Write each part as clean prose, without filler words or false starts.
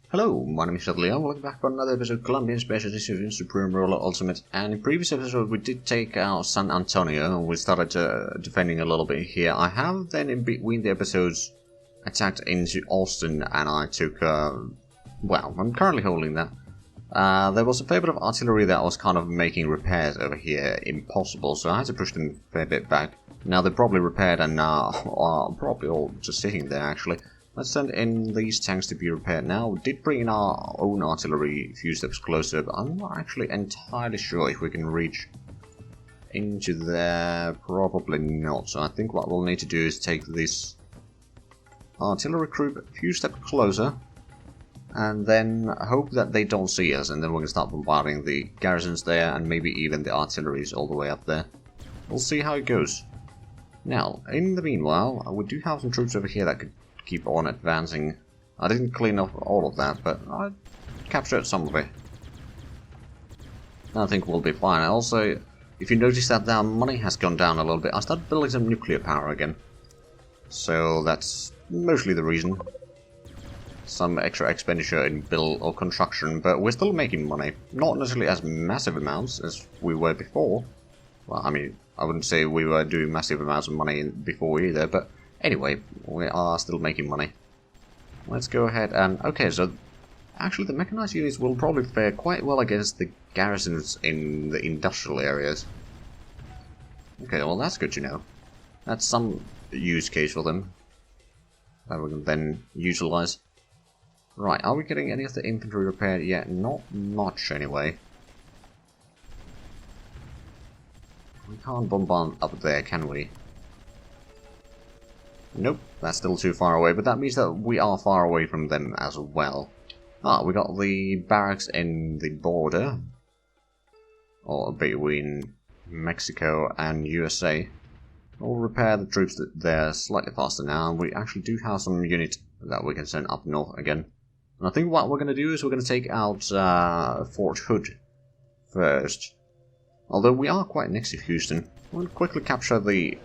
Hello, my name is Leon. Welcome back for another episode of Colombian Special Edition Supreme Roller Ultimate. And in previous episode we did take out San Antonio and we started defending a little bit here. I have then in between the episodes attacked into Austin and I took, well, I'm currently holding that. There was a fair bit of artillery that was kind of making repairs over here impossible, so I had to push them a fair bit back. Now they're probably repaired and are probably all just sitting there actually. Let's send in these tanks to be repaired now. We did bring in our own artillery a few steps closer, but I'm not actually entirely sure if we can reach into there. Probably not. So I think what we'll need to do is take this artillery group a few steps closer and then hope that they don't see us, and then we're going to start bombarding the garrisons there and maybe even the artilleries all the way up there. We'll see how it goes. Now, in the meanwhile, we do have some troops over here that could keep on advancing. I didn't clean up all of that, but I captured some of it. I think we'll be fine. Also, if you notice that our money has gone down a little bit, I started building some nuclear power again. So that's mostly the reason. Some extra expenditure in build or construction, but we're still making money. Not necessarily as massive amounts as we were before. Well, I mean, I wouldn't say we were doing massive amounts of money before either, but anyway, we are still making money. Let's go ahead and... okay, so actually the mechanized units will probably fare quite well against the garrisons in the industrial areas. Okay, well that's good to know. That's some use case for them that we can then utilize. Right, are we getting any of the infantry repaired yet? Not much anyway. We can't bombard up there, can we? Nope, that's still too far away, but that means that we are far away from them as well. Ah, we got the barracks in the border, or between Mexico and USA. We'll repair the troops there slightly faster now, and we actually do have some units that we can send up north again. And I think what we're going to do is we're going to take out Fort Hood first. Although we are quite next to Houston, we'll quickly capture the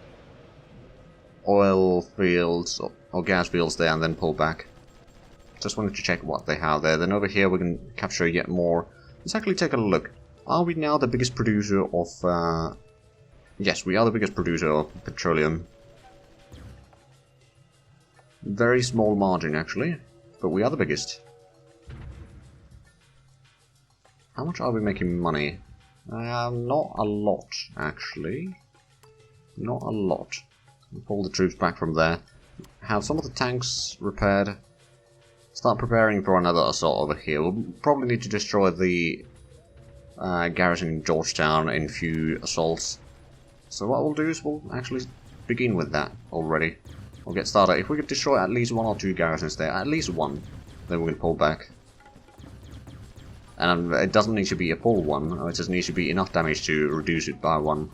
oil fields or gas fields there and then pull back. Just wanted to check what they have there. Then over here we can capture yet more. Let's actually take a look. Are we now the biggest producer of... yes, we are the biggest producer of petroleum. Very small margin actually, but we are the biggest. How much are we making money? Not a lot actually. Not a lot. Pull the troops back from there. Have some of the tanks repaired. Start preparing for another assault over here. We'll probably need to destroy the garrison in Georgetown in a few assaults. So what we'll do is we'll actually begin with that already. We'll get started. If we could destroy at least one or two garrisons there, at least one, then we can pull back. And it doesn't need to be a full one, it just needs to be enough damage to reduce it by one.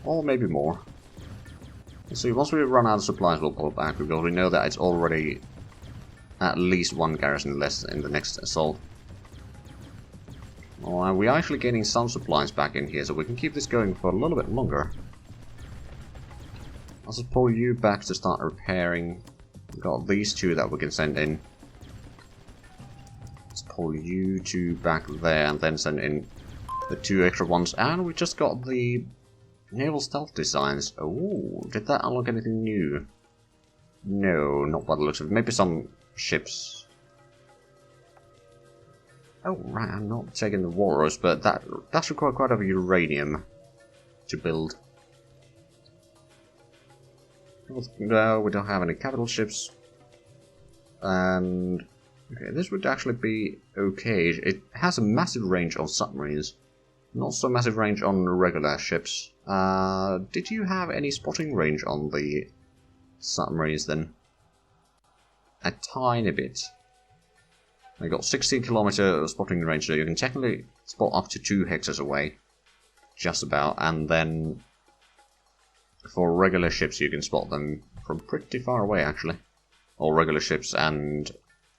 Or maybe more. So once we run out of supplies we'll pull back, because we know that it's already at least one garrison less in the next assault. Well, we are actually getting some supplies back in here, so we can keep this going for a little bit longer. I'll just pull you back to start repairing. We've got these two that we can send in. Let's pull you two back there and then send in the two extra ones. And we just got the naval stealth designs. Oh, did that unlock anything new? No, not by the looks of it. Maybe some ships. Oh, right, I'm not taking the walrus, but that's required quite a bit of uranium to build. No, we don't have any capital ships. And okay, this would actually be okay. It has a massive range on submarines. Not so massive range on regular ships. Did you have any spotting range on the submarines then? A tiny bit. I got 16-kilometer spotting range, so you can technically spot up to 2 hectares away. Just about. And then for regular ships you can spot them from pretty far away actually. All regular ships and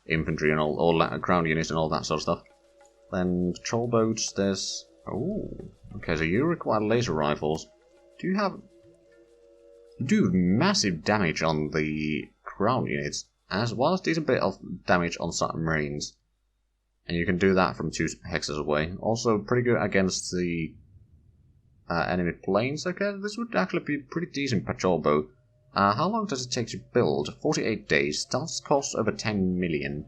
infantry and all ground units and all that sort of stuff. Then patrol boats, there's... oh, okay, so you require laser rifles. You do massive damage on the ground units. as well as decent bit of damage on submarines. And you can do that from 2 hexes away. Also pretty good against the enemy planes. Okay, this would actually be pretty decent patrol boat. How long does it take to build? 48 days. Does cost over 10 million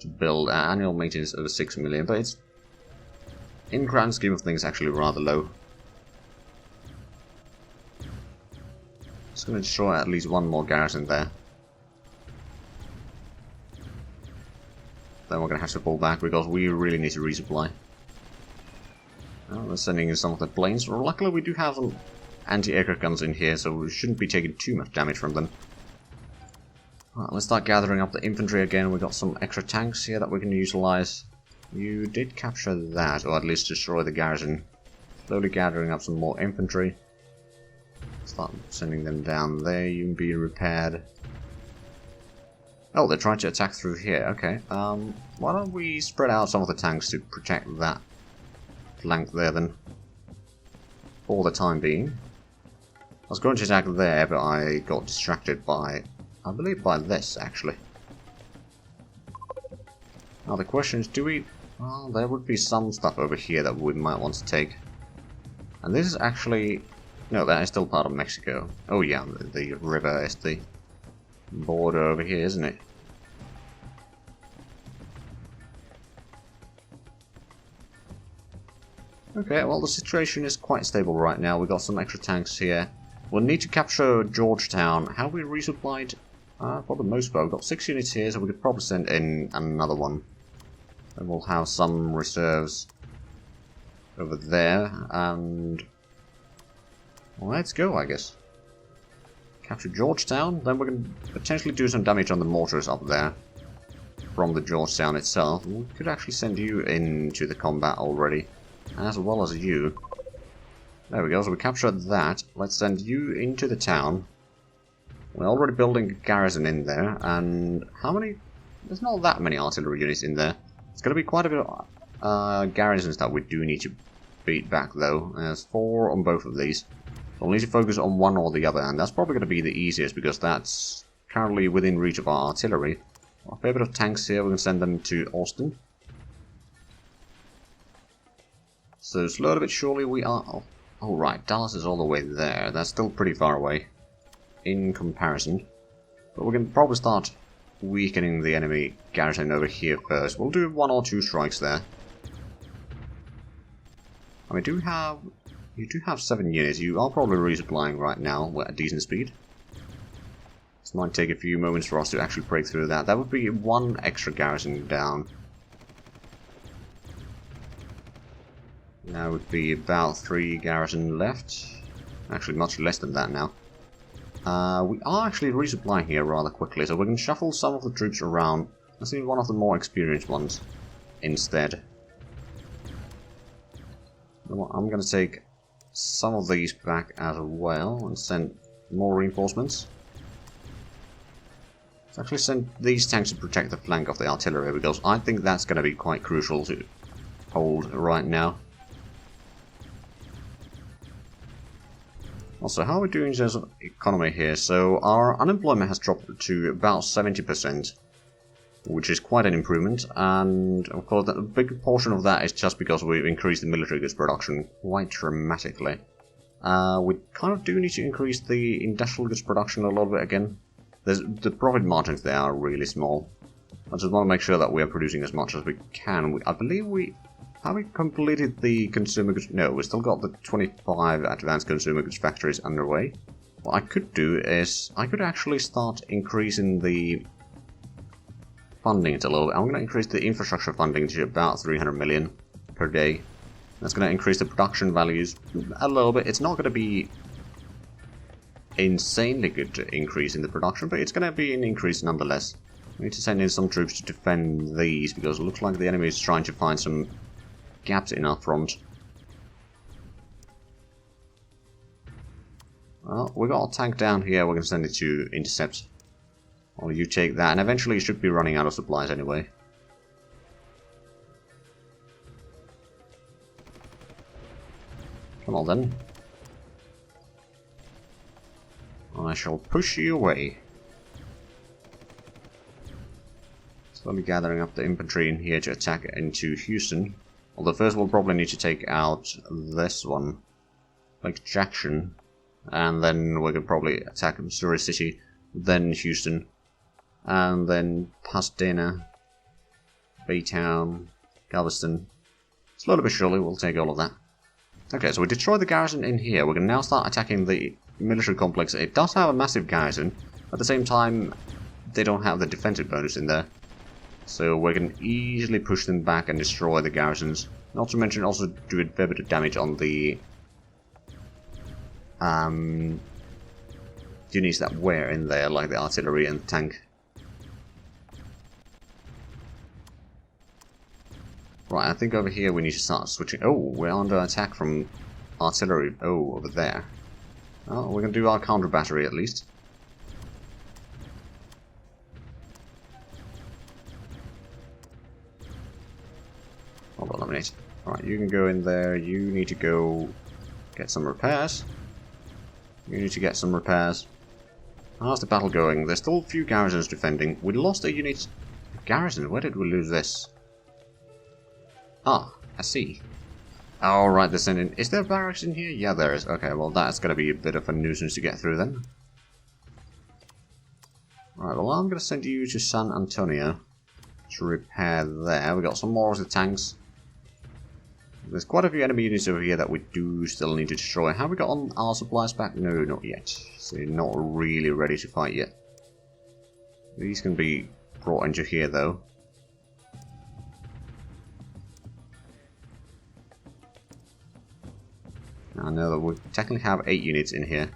to build. Annual maintenance over 6 million, but it's, in grand scheme of things, actually rather low. It's going to destroy at least one more garrison there. Then we're going to have to pull back because we really need to resupply. We're sending in some of the planes. Luckily we do have some anti-aircraft guns in here, so we shouldn't be taking too much damage from them. Right, let's start gathering up the infantry again. We've got some extra tanks here that we can utilize. You did capture that, or at least destroy the garrison. Slowly gathering up some more infantry. Start sending them down there. You can be repaired. Oh, they're trying to attack through here. Okay. Why don't we spread out some of the tanks to protect that flank there then? For the time being. I was going to attack there, but I got distracted by, I believe by this, actually. Now the question is, do we... Well, there would be some stuff over here that we might want to take. And this is actually... No, that is still part of Mexico. Oh yeah, the river is the border over here, isn't it? Okay, well the situation is quite stable right now. We've got some extra tanks here. We'll need to capture Georgetown. Have we resupplied? For the most part, we've got 6 units here, so we could probably send in another one. And we'll have some reserves over there, and... Well, let's go, I guess. Capture Georgetown, then we can potentially do some damage on the mortars up there. From the Georgetown itself. We could actually send you into the combat already. As well as you. There we go, so we captured that. Let's send you into the town. We're already building a garrison in there, and how many... There's not that many artillery units in there. It's going to be quite a bit of garrisons that we do need to beat back, though. There's 4 on both of these. So we'll need to focus on one or the other, and that's probably going to be the easiest, because that's currently within reach of our artillery. A fair bit of tanks here, we can send them to Austin. So slowly but surely we are... Oh right, Dallas is all the way there. That's still pretty far away in comparison. But we can probably start weakening the enemy garrison over here first. We'll do 1 or 2 strikes there. And we do have... You do have 7 units. You are probably resupplying right now at a decent speed. This might take a few moments for us to actually break through that. That would be 1 extra garrison down. Now would be about 3 garrison left. Actually, much less than that now. We are actually resupplying here rather quickly, so we can shuffle some of the troops around. Let's see one of the more experienced ones instead. I'm going to take some of these back as well and send more reinforcements. Let's actually send these tanks to protect the flank of the artillery, because I think that's going to be quite crucial to hold right now. Also, how are we doing in terms of economy here? So our unemployment has dropped to about 70%, which is quite an improvement, and of course a big portion of that is just because we've increased the military goods production quite dramatically. We kind of do need to increase the industrial goods production a little bit again. The profit margins there are really small. I just want to make sure that we are producing as much as we can. I believe we... Have we completed the consumer goods? No, we've still got the 25 advanced consumer goods factories underway. What I could do is, I could actually start increasing the funding a little bit. I'm going to increase the infrastructure funding to about 300 million per day. That's going to increase the production values a little bit. It's not going to be insanely good increase in the production, but it's going to be an increase nonetheless. We need to send in some troops to defend these, because it looks like the enemy is trying to find some gaps in our front. Well, we got a tank down here, we're going to send it to intercept. Or you take that, and eventually you should be running out of supplies anyway. Come on then. I shall push you away. Slowly gathering up the infantry in here to attack into Houston. Although first we'll probably need to take out this one, like Jackson, and then we can probably attack Missouri City, then Houston, and then Pasadena, Baytown, Galveston. Slowly but surely we'll take all of that. Okay, so we destroyed the garrison in here. We can now start attacking the military complex. It does have a massive garrison. At the same time, they don't have the defensive bonus in there. So we can easily push them back and destroy the garrisons. Not to mention also do a fair bit of damage on the units that were in there, like the artillery and the tank. Right, I think over here we need to start switching. Oh, we're under attack from artillery. Oh, over there. Well, we're going to do our counter battery at least. I'll eliminate. Alright, you can go in there. You need to go get some repairs. You need to get some repairs. How's the battle going? There's still a few garrisons defending. We lost a unit. Garrison? Where did we lose this? Ah, I see. Alright, they're sending... Is there barracks in here? Yeah, there is. Okay, well that's going to be a bit of a nuisance to get through then. Alright, well I'm going to send you to San Antonio to repair there. We got some more of the tanks. There's quite a few enemy units over here that we do still need to destroy. Have we got on our supplies back? No, not yet. So you're not really ready to fight yet. These can be brought into here though. I know that we technically have 8 units in here.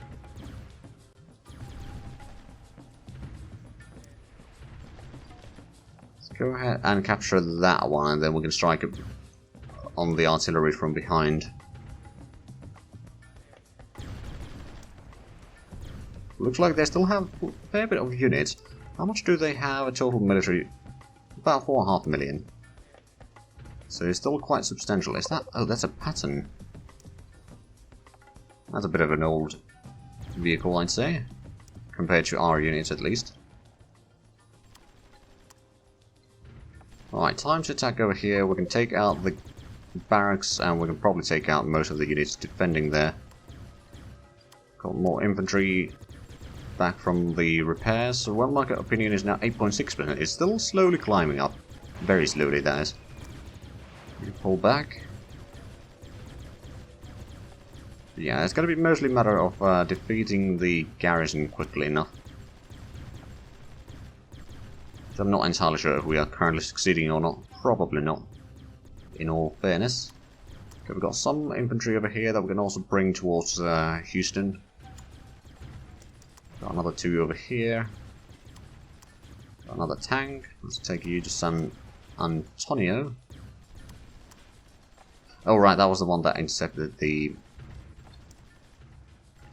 Let's go ahead and capture that one, and then we can strike on the artillery from behind. Looks like they still have a fair bit of units. How much do they have a total military? About 4.5 million. So it's still quite substantial. Is that... Oh, that's a Patton. That's a bit of an old vehicle, I'd say. Compared to our units, at least. Alright, time to attack over here. We can take out the barracks, and we can probably take out most of the units defending there. Got more infantry back from the repairs. So well market opinion is now 8.6%. It's still slowly climbing up. Very slowly, that is. You pull back. Yeah, it's going to be mostly a matter of defeating the garrison quickly enough. So I'm not entirely sure if we are currently succeeding or not. Probably not, in all fairness. Okay, we've got some infantry over here that we can also bring towards Houston. Got another 2 over here. Got another tank. Let's take you to San Antonio. Oh right, that was the one that intercepted the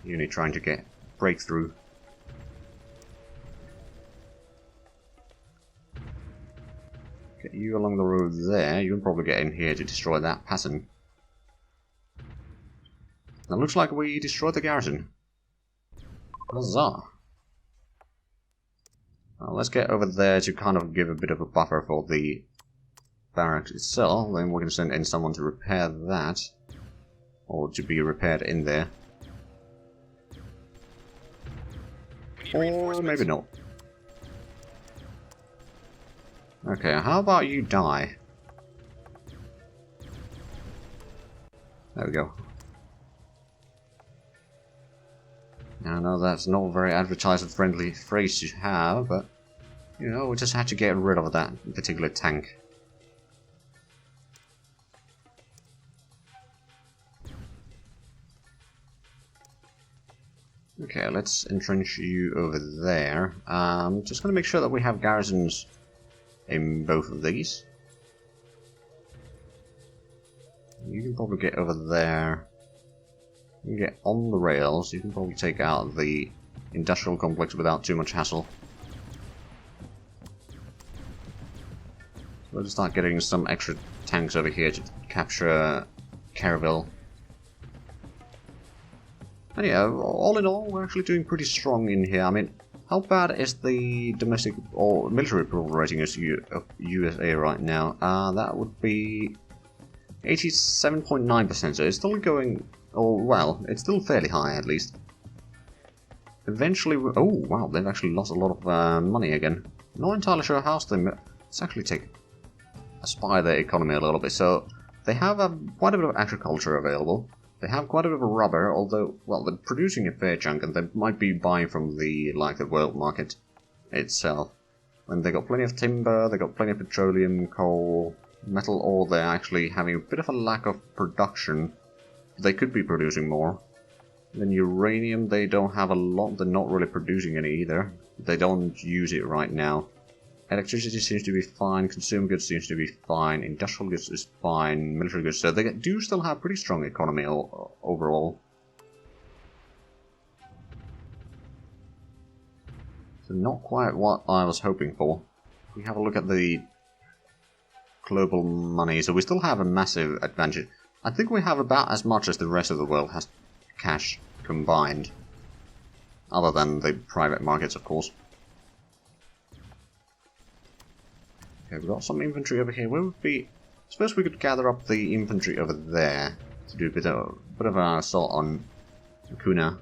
unit trying to get breakthrough. Get you along the road there. You can probably get in here to destroy that pattern. It looks like we destroyed the garrison. Huzzah! Well, let's get over there to kind of give a bit of a buffer for the barracks itself. Then we can send in someone to repair that. Or to be repaired in there. Or maybe not. Okay, how about you die? There we go. I know that's not a very advertiser-friendly phrase to have, but, you know, we just had to get rid of that particular tank. Okay, let's entrench you over there. Just gonna make sure that we have garrisons in both of these. You can probably get over there. You can get on the rails. You can probably take out the industrial complex without too much hassle. So we'll start getting some extra tanks over here to capture Caravelle. And yeah, all in all, we're actually doing pretty strong in here. I mean, How bad is the domestic or military approval rating of USA right now? That would be 87.9%, so it's still going... Oh, well, it's still fairly high, at least. Eventually... Oh, wow, they've actually lost a lot of money again. Not entirely sure how they... Let's actually spy their economy a little bit. So, they have quite a bit of agriculture available. They have quite a bit of rubber, although, well, they're producing a fair chunk, and they might be buying from the world market itself. And they got plenty of timber, they got plenty of petroleum, coal, metal ore. They're actually having a bit of a lack of production. They could be producing more. Then uranium, they don't have a lot. They're not really producing any either. They don't use it right now. Electricity seems to be fine, consumer goods seems to be fine, industrial goods is fine, military goods, so they do still have pretty strong economy overall. So not quite what I was hoping for. We have a look at the global money, so we still have a massive advantage. I think we have about as much as the rest of the world has cash combined. Other than the private markets, of course. Okay, we've got some infantry over here. Where would be... Suppose we could gather up the infantry over there to do a bit of an assault on Kuna.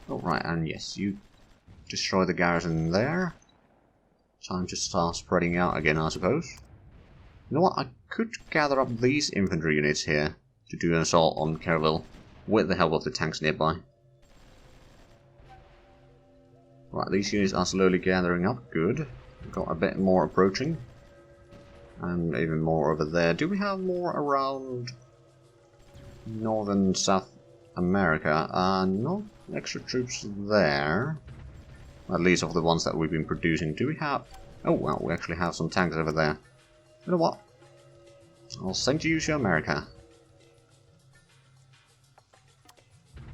Oh, right, and yes, you destroy the garrison there. Time to start spreading out again, I suppose. You know what? I could gather up these infantry units here to do an assault on Kerrville with the help of the tanks nearby. Right, these units are slowly gathering up. Good. We've got a bit more approaching. And even more over there. Do we have more around Northern South America? No extra troops there. At least of the ones that we've been producing. Do we have... Oh, well, we actually have some tanks over there. You know what? I'll send you to America.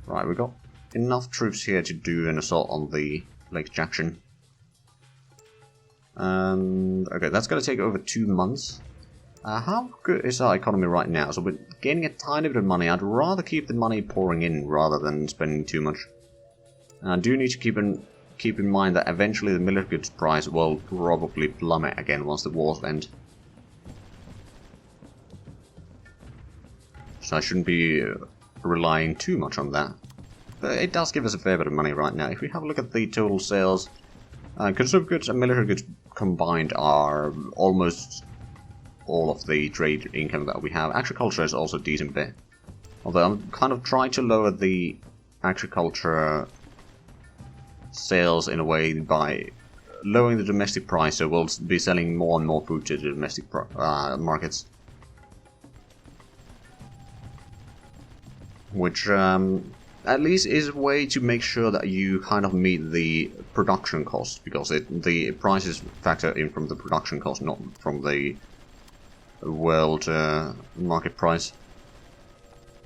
Right, we've got enough troops here to do an assault on the Lake Jackson. And okay, that's going to take over 2 months. How good is our economy right now? So we're gaining a tiny bit of money. I'd rather keep the money pouring in rather than spending too much. I do need to keep in mind that eventually the military goods price will probably plummet again once the wars end. So I shouldn't be relying too much on that. But it does give us a fair bit of money right now. If we have a look at the total sales, consumer goods and military goods combined are almost all of the trade income that we have. Agriculture is also a decent bit. Although I'm kind of trying to lower the agriculture sales in a way by lowering the domestic price, so we'll be selling more and more food to the domestic markets. Which at least is a way to make sure that you kind of meet the production cost, because the prices factor in from the production cost, not from the world market price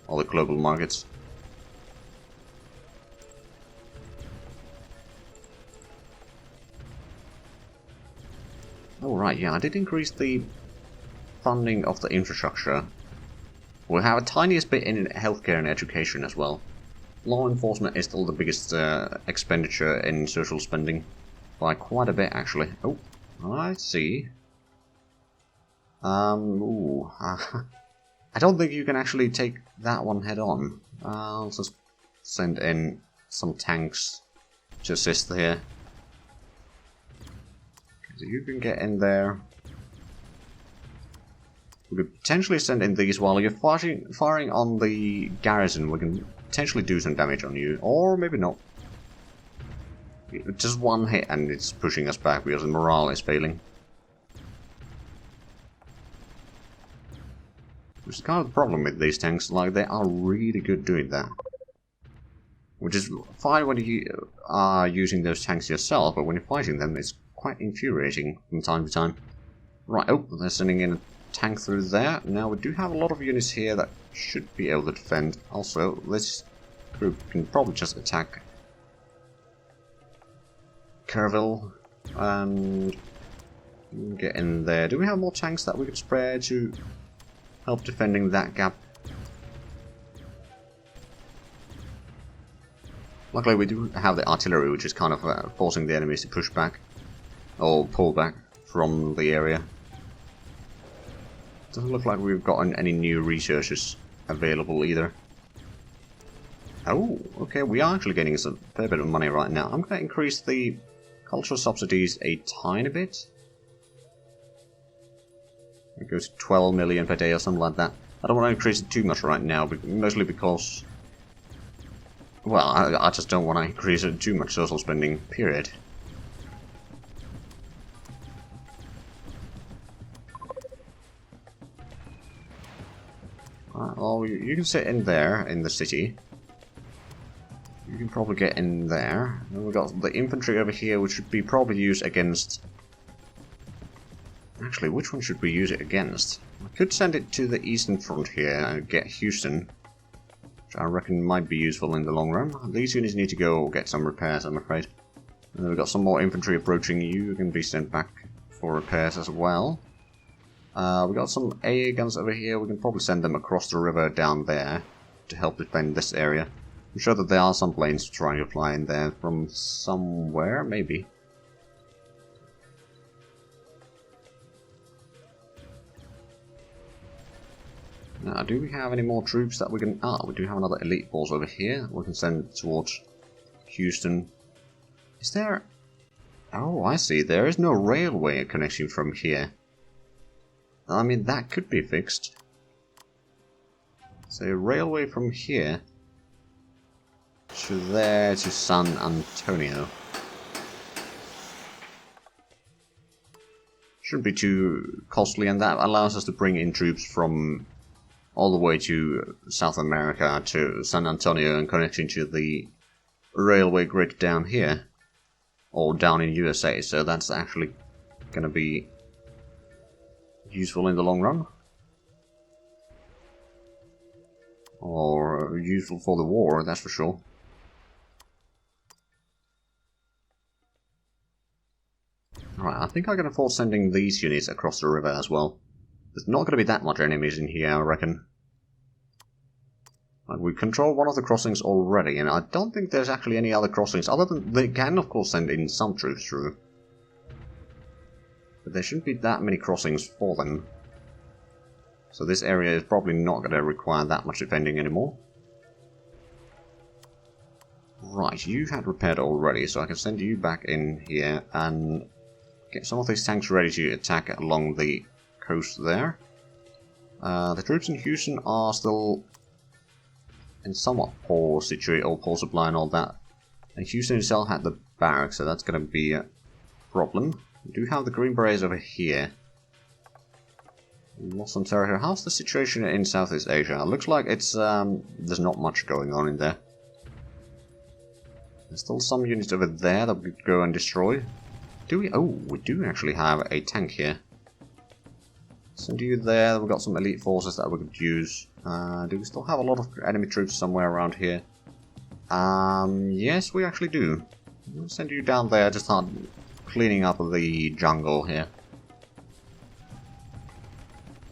or the global markets. Oh right, yeah, I did increase the funding of the infrastructure. We'll have a tiniest bit in healthcare and education as well. Law enforcement is still the biggest expenditure in social spending. By quite a bit, actually. Oh, I see. Ooh. I don't think you can actually take that one head on. I'll just send in some tanks to assist here. So you can get in there. We could potentially send in these while you're firing on the garrison. We can potentially do some damage on you, or maybe not. Just one hit and it's pushing us back because the morale is failing. Which is kind of the problem with these tanks, like they are really good doing that. Which is fine when you are using those tanks yourself, but when you're fighting them it's quite infuriating from time to time. Right, oh, they're sending in a tank through there. Now we do have a lot of units here that should be able to defend. Also, this group can probably just attack Kerrville and get in there. Do we have more tanks that we could spare to help defending that gap? Luckily we do have the artillery, which is kind of forcing the enemies to push back, or pull back from the area. Doesn't look like we've gotten any new researches available either. Oh, okay, we are actually getting a fair bit of money right now. I'm going to increase the cultural subsidies a tiny bit. It goes to 12 million per day or something like that. I don't want to increase it too much right now, but mostly because... well, I just don't want to increase it too much social spending, period. Well, you can sit in there, in the city. You can probably get in there. And we've got the infantry over here, which should be probably used against... actually, which one should we use it against? I could send it to the eastern front here and get Houston, which I reckon might be useful in the long run. These units need to go get some repairs, I'm afraid. And then we've got some more infantry approaching you. You can be sent back for repairs as well. We've got some AA guns over here. We can probably send them across the river down there to help defend this area. I'm sure that there are some planes trying to fly in there from somewhere, maybe. Now, do we have any more troops that we can... ah, we do have another elite force over here. We can send towards Houston. Is there... oh, I see. There is no railway connection from here. I mean, that could be fixed. So, railway from here to there to San Antonio. Shouldn't be too costly, and that allows us to bring in troops from all the way to South America to San Antonio and connecting to the railway grid down here. Or down in USA, so that's actually going to be useful in the long run. Or useful for the war, that's for sure. Alright, I think I can afford sending these units across the river as well. There's not going to be that much enemies in here, I reckon. Like, we control one of the crossings already, and I don't think there's actually any other crossings, other than they can of course send in some troops through. But there shouldn't be that many crossings for them. So this area is probably not going to require that much defending anymore. Right, you had repaired already, so I can send you back in here and get some of these tanks ready to attack along the coast there. The troops in Houston are still in somewhat poor situation, or poor supply and all that. And Houston itself had the barracks, so that's going to be a problem. We do have the Green Berets over here. Lost on territory. How's the situation in Southeast Asia? It looks like it's there's not much going on in there. There's still some units over there that we could go and destroy. Do we? Oh, we do actually have a tank here. Send you there. We've got some elite forces that we could use. Do we still have a lot of enemy troops somewhere around here? Yes, we actually do. We'll send you down there to start cleaning up the jungle here.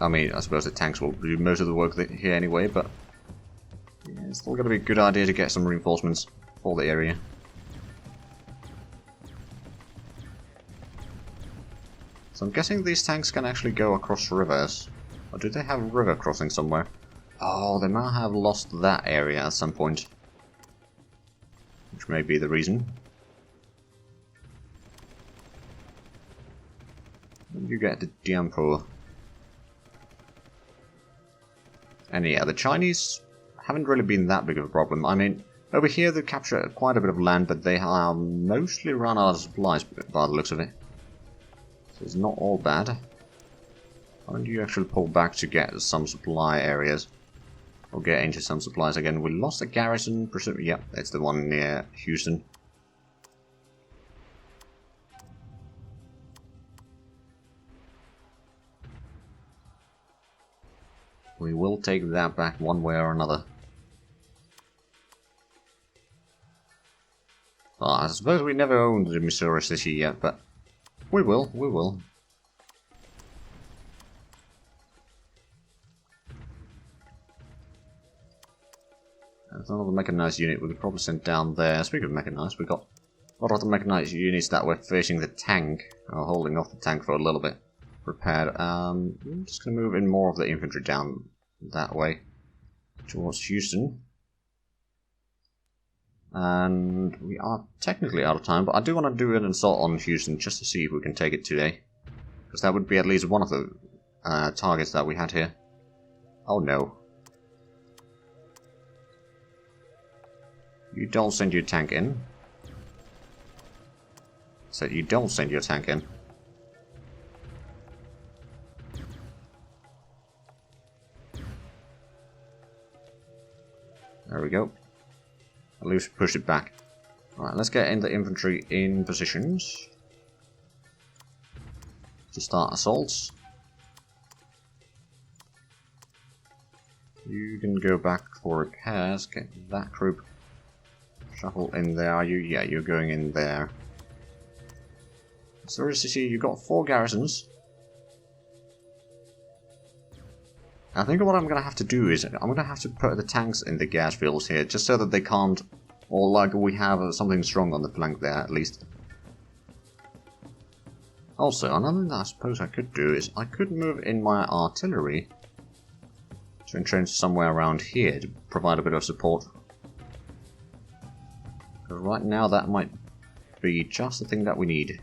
I mean, I suppose the tanks will do most of the work here anyway, but yeah, it's still going to be a good idea to get some reinforcements for the area. So I'm guessing these tanks can actually go across rivers. Or do they have a river crossing somewhere? Oh, they might have lost that area at some point. Which may be the reason. You get the Dianpo. And yeah, the Chinese haven't really been that big of a problem. I mean, over here they capture quite a bit of land, but they have mostly run out of supplies by the looks of it. So it's not all bad. Why don't you actually pull back to get some supply areas? Or get into some supplies again. We lost a garrison, presumably. Yep, it's the one near Houston. We will take that back one way or another. Well, I suppose we never owned the Missouri City yet, but we will, we will. There's another mechanized unit we could probably send down there. Speaking of mechanized, we've got a lot of the mechanized units that were facing the tank, or holding off the tank for a little bit, prepared. I'm just going to move in more of the infantry down that way, towards Houston. And we are technically out of time, but I do want to do an assault on Houston just to see if we can take it today. Because that would be at least one of the targets that we had here. Oh no. You don't send your tank in. So you don't send your tank in. There we go. At least push it back. Alright, let's get in the infantry in positions to start assaults. You can go back for repairs. Get that group shuffle in there. Are you? Yeah, you're going in there. So as you see, you've got 4 garrisons. I think what I'm going to have to do is I'm going to have to put the tanks in the gas fields here, just so that they can't, or like we have something strong on the flank there at least. Also, another thing that I suppose I could do is I could move in my artillery to entrench somewhere around here to provide a bit of support. Because right now that might be just the thing that we need.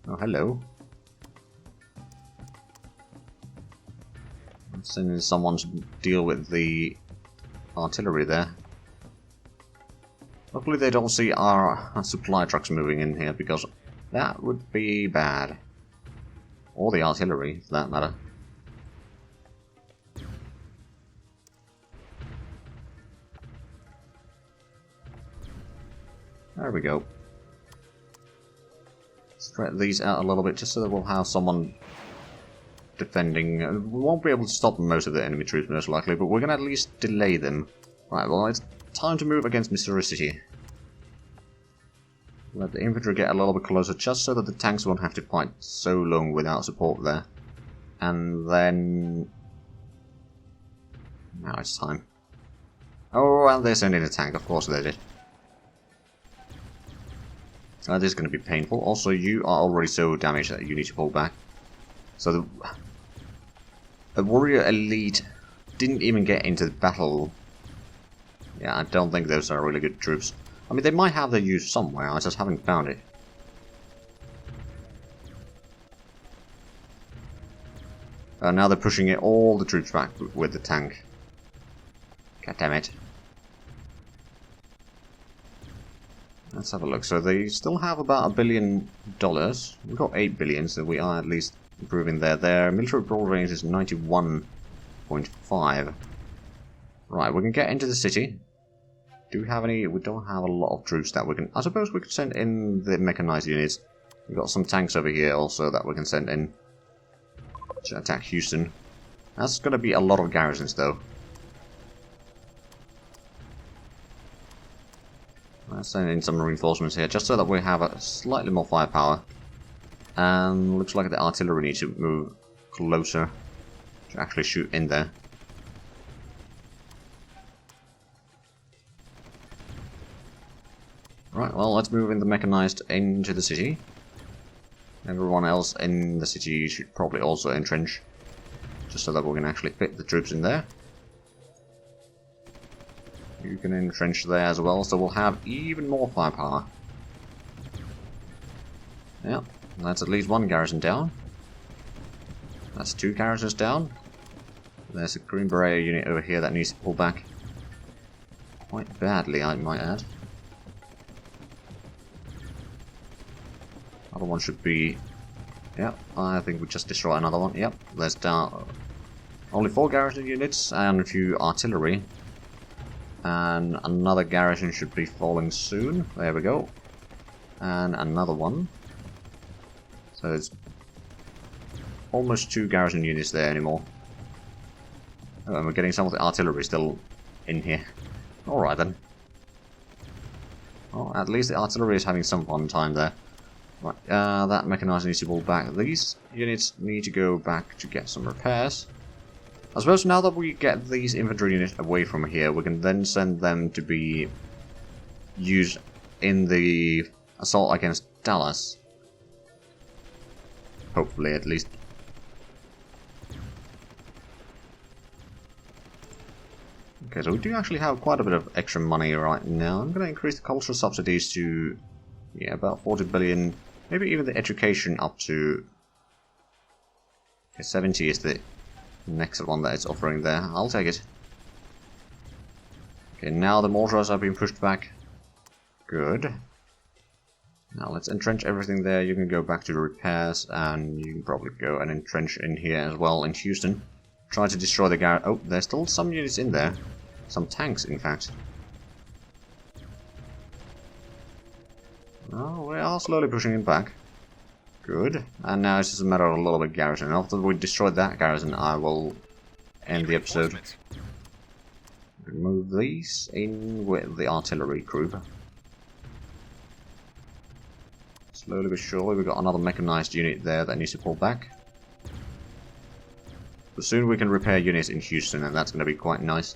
Oh, hello. I'm sending someone to deal with the artillery there. Hopefully they don't see our supply trucks moving in here, because that would be bad. Or the artillery, for that matter. There we go. Spread these out a little bit, just so that we'll have someone defending. We won't be able to stop most of the enemy troops, most likely, but we're going to at least delay them. Right, well, it's time to move against Missouri City. Let the infantry get a little bit closer, just so that the tanks won't have to fight so long without support there. And then... now it's time. Oh, and they're sending a tank, of course they did. That is going to be painful. Also, you are already so damaged that you need to pull back. So the warrior elite didn't even get into the battle. Yeah, I don't think those are really good troops. I mean, they might have their use somewhere, I just haven't found it. Now they're pushing it all the troops back with the tank. God damn it. Let's have a look. So they still have about $1 billion. We've got 8 billion, so we are at least improving there. Their military broad range is 91.5. Right, we can get into the city. Do we have any? We don't have a lot of troops that we can... I suppose we could send in the mechanized units. We've got some tanks over here also that we can send in to attack Houston. That's going to be a lot of garrisons though. Let's send in some reinforcements here, just so that we have a slightly more firepower. And looks like the artillery needs to move closer to actually shoot in there. Right, well, let's move in the mechanized into the city. Everyone else in the city should probably also entrench, just so that we can actually fit the troops in there. You can entrench there as well, so we'll have even more firepower. Yep, that's at least 1 garrison down. That's 2 garrisons down. There's a Green Beret unit over here that needs to pull back. Quite badly, I might add. Other one should be... yep, I think we just destroy another one. Yep, there's down... only 4 garrison units and a few artillery. And another garrison should be falling soon. There we go. And another one. So it's almost 2 garrison units there anymore. Oh, and we're getting some of the artillery still in here. Alright then. Well, at least the artillery is having some fun time there. Right, that mechanized needs to pull back. These units need to go back to get some repairs. I suppose now that we get these infantry units away from here, we can then send them to be used in the assault against Dallas. Hopefully, at least. Okay, so we do actually have quite a bit of extra money right now. I'm going to increase the cultural subsidies to, yeah, about 40 billion. Maybe even the education up to 70 is the next one that it's offering there. I'll take it. Okay, now the mortars are being pushed back. Good. Now let's entrench everything there. You can go back to the repairs, and you can probably go and entrench in here as well in Houston. Try to destroy the garrison. Oh, there's still some units in there. Some tanks, in fact. Oh, we are slowly pushing it back. Good. And now it's just a matter of a little bit garrison. After we destroy that garrison, I will end the episode. Move these in with the artillery group. Slowly but surely, we've got another mechanized unit there that needs to pull back. But soon we can repair units in Houston, and that's going to be quite nice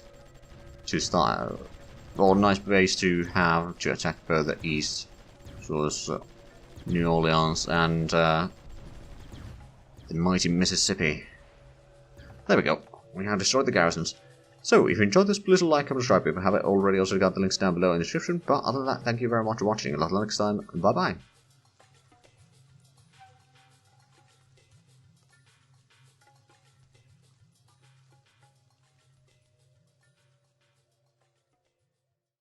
to start. Or a nice base to have to attack further east. So it's New Orleans and the mighty Mississippi. There we go. We have destroyed the garrisons. So, if you enjoyed this, please like, comment, subscribe if you haven't already. Also got the links down below in the description. But other than that, thank you very much for watching. Until next time, bye bye.